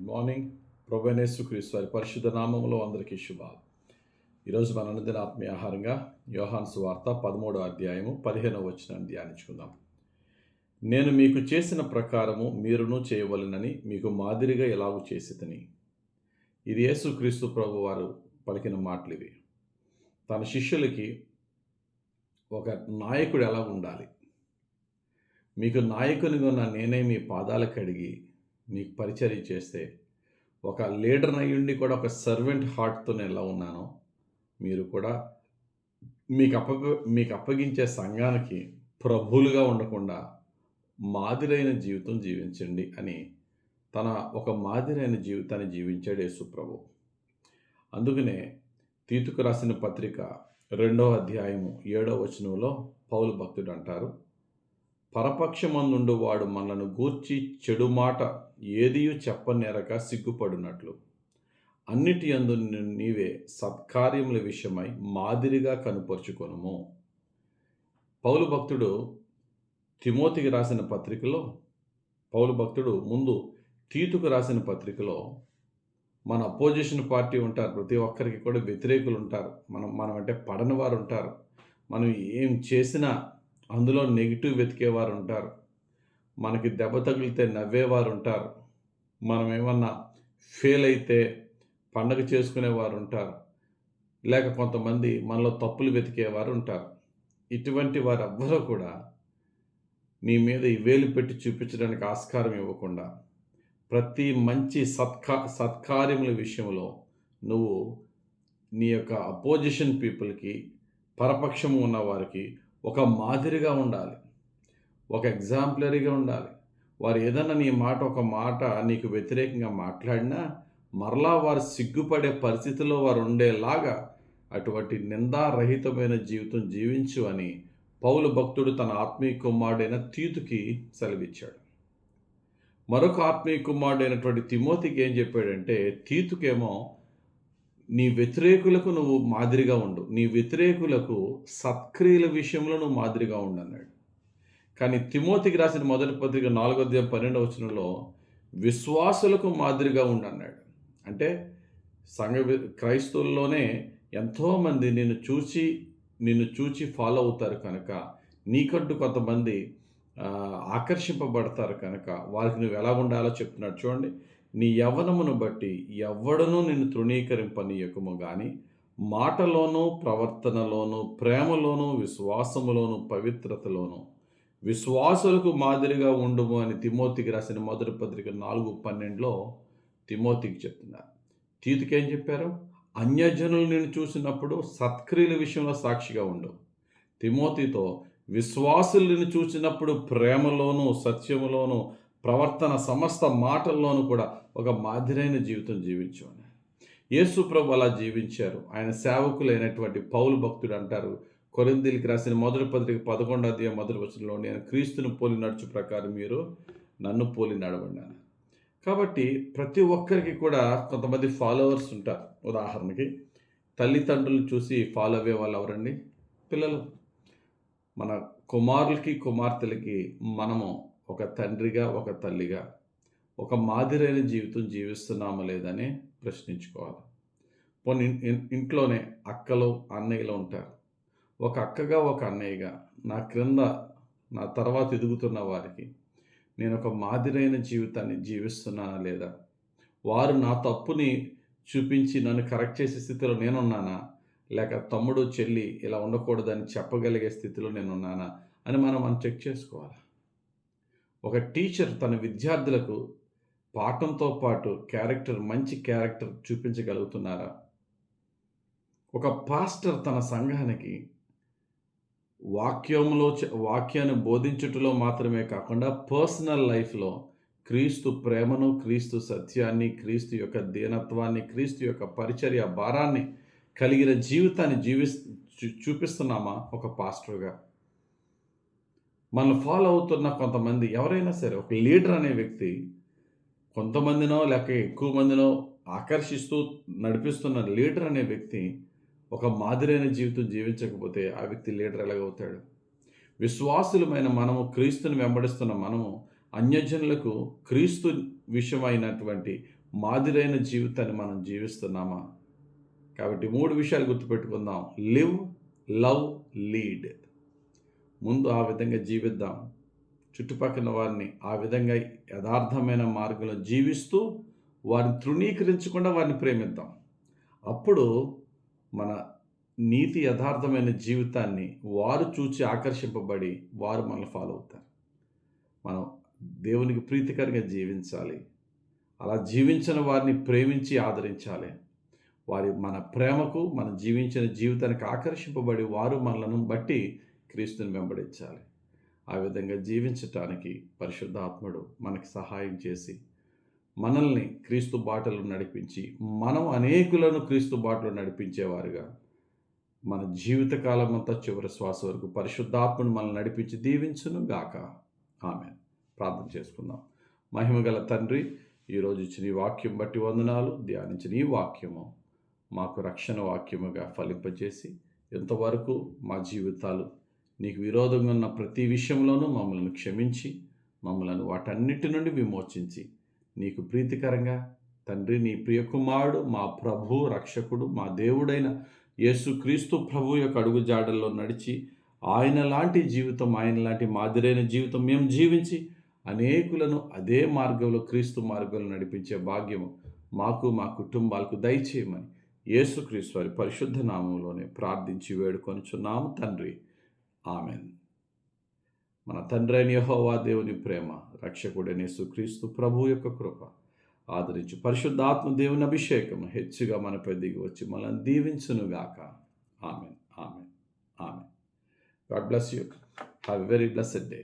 Morning. ప్రభువైన యేసుక్రీస్తు వారి పరిశుద్ధ నామములో అందరికీ శుభాలు. ఈరోజు మన అనుదిన ఆత్మీయ ఆహారంగా యోహాను సువార్త 13వ అధ్యాయము 15వ వచనాన్ని ధ్యానించుకుందాం. నేను మీకు చేసిన ప్రకారము మీరును చేయవలెనని మీకు మాదిరిగా ఎలాగూ చేసితిని. ఇది యేసుక్రీస్తు ప్రభు వారు పలికిన మాటలు ఇవి. తన శిష్యులకి ఒక నాయకుడు ఎలా ఉండాలి, మీకు నాయకునిగా ఉన్న నేనే మీ పాదాలు కడిగి మీకు పరిచర్య చేస్తే, ఒక లీడర్ అయ్యుండి కూడా ఒక సర్వెంట్ హార్ట్తో నేను ఎలా ఉన్నానో, మీరు కూడా మీకు అప్పగించే సంఘానికి ప్రభువులుగా ఉండకుండా మాదిరైన జీవితం జీవించండి అని తన ఒక మాదిరైన జీవితాన్ని జీవించాడు యేసు ప్రభు. అందుకనే తీతుకు రాసిన పత్రిక 2వ అధ్యాయము 7వ వచనంలో పౌలు భక్తుడు అంటారు, పరపక్షమందుండు వాడు మనలను గూర్చి చెడు మాట ఏదియు చెప్పనేరక సిగ్గుపడినట్లు అన్నిటి యందు నీవే సత్కార్యముల విషయమై మాదిరిగా కనుపరుచుకొనుము. పౌలు భక్తుడు తిమోతికి రాసిన పత్రికలో, పౌలు భక్తుడు ముందు తీతుకు రాసిన పత్రికలో, మన అపోజిషన్ పార్టీ ఉంటారు, ప్రతి ఒక్కరికి కూడా వ్యతిరేకులు ఉంటారు, మనం అంటే పడని వారు ఉంటారు, మనం ఏం చేసినా అందులో నెగిటివ్ వెతికేవారు ఉంటారు, మనకి దెబ్బ తగిలితే నవ్వేవారు ఉంటారు, మనం ఏమన్నా ఫెయిల్ అయితే పండగ చేసుకునేవారు ఉంటారు, లేక కొంతమంది మనలో తప్పులు వెతికేవారు ఉంటారు. ఇటువంటి వారెవ్వరూ కూడా నీ మీద ఈ వేలు పెట్టి చూపించడానికి ఆస్కారం ఇవ్వకుండా ప్రతి మంచి సత్కార్యముల విషయంలో నువ్వు నీ యొక్క అపోజిషన్ పీపుల్కి, పరపక్షము ఉన్న వారికి ఒక మాదిరిగా ఉండాలి, ఒక ఎగ్జాంపులరీగా ఉండాలి. వారు ఏదన్నా నీ మాట ఒక మాట నీకు వ్యతిరేకంగా మాట్లాడినా మరలా వారు సిగ్గుపడే పరిస్థితిలో వారు ఉండేలాగా అటువంటి నిందారహితమైన జీవితం జీవించు అని పౌలు భక్తుడు తన ఆత్మీయ కుమారుడైన తీతుకి సెలవిచ్చాడు. మరొక ఆత్మీయ కుమారుడైనటువంటి తిమోతికి ఏం చెప్పాడంటే, తీతుకేమో నీ వ్యతిరేకులకు నువ్వు మాదిరిగా ఉండు, నీ వ్యతిరేకులకు సత్క్రియల విషయంలో నువ్వు మాదిరిగా ఉండు అన్నాడు. కానీ తిమోతికి రాసిన మొదటి పత్రిక 4వ అధ్యాయం 12వ వచనంలో విశ్వాసులకు మాదిరిగా ఉండు అన్నాడు. అంటే క్రైస్తవుల్లోనే ఎంతోమంది నిన్ను చూచి ఫాలో అవుతారు కనుక, నీకంటూ కొంతమంది ఆకర్షింపబడతారు కనుక వారికి నువ్వు ఎలా ఉండాలో చెప్తున్నాడు. చూడండి, నీ యవ్వనమును బట్టి ఎవ్వడనూ నిన్ను తృణీకరింపనీయకుము గాని మాటలోనూ, ప్రవర్తనలోనూ, ప్రేమలోనూ, విశ్వాసములోనూ, పవిత్రతలోనూ విశ్వాసులకు మాదిరిగా ఉండుము అని తిమోతికి రాసిన మొదటి పత్రిక 4:12లో తిమోతికి చెప్తున్నారు. తీతుకి ఏం చెప్పారు? అన్యజనులు నిన్ను చూసినప్పుడు సత్క్రియల విషయంలో సాక్షిగా ఉండు. తిమోతితో విశ్వాసులు నిన్ను చూసినప్పుడు ప్రేమలోనూ, సత్యములోనూ, ప్రవర్తన సమస్త మాటల్లోనూ కూడా ఒక మాదిరైన జీవితం జీవించు అని. యేసు ప్రభు అలా జీవించారు. ఆయన సేవకులైనటువంటి పౌలు భక్తుడు అంటారు, కొరింథీయులకు రాసిన మొదటి పత్రిక 11వ అధ్యాయం 1వ వచనంలో, నేను క్రీస్తును పోలి నడుచు ప్రకారం మీరు నన్ను పోలి నడవండి. కాబట్టి ప్రతి ఒక్కరికి కూడా కొంతమంది ఫాలోవర్స్ ఉంటారు. ఉదాహరణకి తల్లిదండ్రులు చూసి ఫాలో అయ్యే వాళ్ళు ఎవరండి? పిల్లలు. మన కుమారులకి, కుమార్తెలకి మనము ఒక తండ్రిగా, ఒక తల్లిగా ఒక మాదిరైన జీవితం జీవిస్తున్నామా లేదని ప్రశ్నించుకోవాలి. పోనీ ఇంట్లోనే అక్కలు, అన్నయ్యలు ఉంటారు. ఒక అక్కగా, ఒక అన్నయ్యగా నా క్రింద నా తర్వాత ఎదుగుతున్న వారికి నేను ఒక మాదిరైన జీవితాన్ని జీవిస్తున్నానా లేదా? వారు నా తప్పుని చూపించి నన్ను కరెక్ట్ చేసే స్థితిలో నేనున్నానా? లేక తమ్ముడు, చెల్లి ఇలా ఉండకూడదని చెప్పగలిగే స్థితిలో నేనున్నానా అని మనం చెక్ చేసుకోవాలి. ఒక టీచర్ తన విద్యార్థులకు పాఠంతో పాటు మంచి క్యారెక్టర్ చూపించగలుగుతున్నారా? ఒక పాస్టర్ తన సంఘానికి వాక్యాన్ని బోధించుటలో మాత్రమే కాకుండా పర్సనల్ లైఫ్లో క్రీస్తు ప్రేమను, క్రీస్తు సత్యాన్ని, క్రీస్తు యొక్క దీనత్వాన్ని, క్రీస్తు యొక్క పరిచర్య భారాన్ని కలిగిన జీవితాన్ని చూపిస్తున్నామా? ఒక పాస్టర్గా మనల్ని ఫాలో అవుతున్న కొంతమంది ఎవరైనా సరే, ఒక లీడర్ అనే వ్యక్తి కొంతమందినో లేక ఎక్కువ మందినో ఆకర్షిస్తూ నడిపిస్తున్న లీడర్ అనే వ్యక్తి ఒక మాదిరైన జీవితం జీవించకపోతే ఆ వ్యక్తి లీడర్ ఎలాగవుతాడు? విశ్వాసులమైన మనము, క్రీస్తుని వెంబడిస్తున్న మనము అన్యజనులకు క్రీస్తు విషయమైనటువంటి మాదిరైన జీవితాన్ని మనం జీవిస్తున్నామా? కాబట్టి 3 విషయాలు గుర్తుపెట్టుకుందాం. Live, love, lead. ముందు ఆ విధంగా జీవిద్దాం. చుట్టుపక్కల వారిని ఆ విధంగా యథార్థమైన మార్గంలో జీవిస్తూ వారిని తృణీకరించకుండా వారిని ప్రేమిద్దాం. అప్పుడు మన నీతి యథార్థమైన జీవితాన్ని వారు చూచి ఆకర్షింపబడి వారు మనల్ని ఫాలో అవుతారు. మనం దేవునికి ప్రీతికరంగా జీవించాలి. అలా జీవించిన వారిని ప్రేమించి ఆదరించాలి. మన ప్రేమకు మనం జీవించిన జీవితానికి ఆకర్షింపబడి వారు మనలను బట్టి క్రీస్తుని వెంబడించాలి. ఆ విధంగా జీవించటానికి పరిశుద్ధాత్ముడు మనకి సహాయం చేసి మనల్ని క్రీస్తు బాటలో నడిపించి మనం అనేకులను క్రీస్తు బాటలో నడిపించేవారుగా మన జీవితకాలం అంతా చివరి శ్వాస వరకు పరిశుద్ధాత్ముడు మనల్ని నడిపించి దీవించును గాక. ఆమేన్. ప్రార్థన చేసుకుందాం. మహిమగల తండ్రి, ఈరోజు ఇచ్చిన ఈ వాక్యం బట్టి వందనాలు. ధ్యానించిన ఈ వాక్యము మాకు రక్షణ వాక్యముగా ఫలింపజేసి ఇంతవరకు మా జీవితాలు నీకు విరోధంగా ఉన్న ప్రతి విషయంలోనూ మమ్మల్ని క్షమించి మమ్మల్ని వాటన్నిటి నుండి విమోచించి నీకు ప్రీతికరంగా తండ్రి నీ ప్రియకుమారుడు మా ప్రభు రక్షకుడు మా దేవుడైన యేసుక్రీస్తు ప్రభు యొక్క అడుగుజాడల్లో నడిచి ఆయన లాంటి జీవితం, ఆయన లాంటి మాదిరైన జీవితం మేము జీవించి అనేకులను అదే మార్గంలో క్రీస్తు మార్గంలో నడిపించే భాగ్యము మాకు మా కుటుంబాలకు దయచేయమని యేసుక్రీస్తు వారి పరిశుద్ధ నామంలోనే ప్రార్థించి వేడుకొనుచున్నాము తండ్రి. ఆమెన్. మన తండ్రి అయిన యెహోవా దేవుని ప్రేమ, రక్షకుడైన యేసుక్రీస్తు ప్రభు యొక్క కృప, ఆదరించి పరిశుద్ధాత్మ దేవుని అభిషేకం హెచ్చుగా మనపై దిగి వచ్చి మనల్ని దీవించునుగాక. Amen. Amen. Amen. God bless you. Have a very blessed day.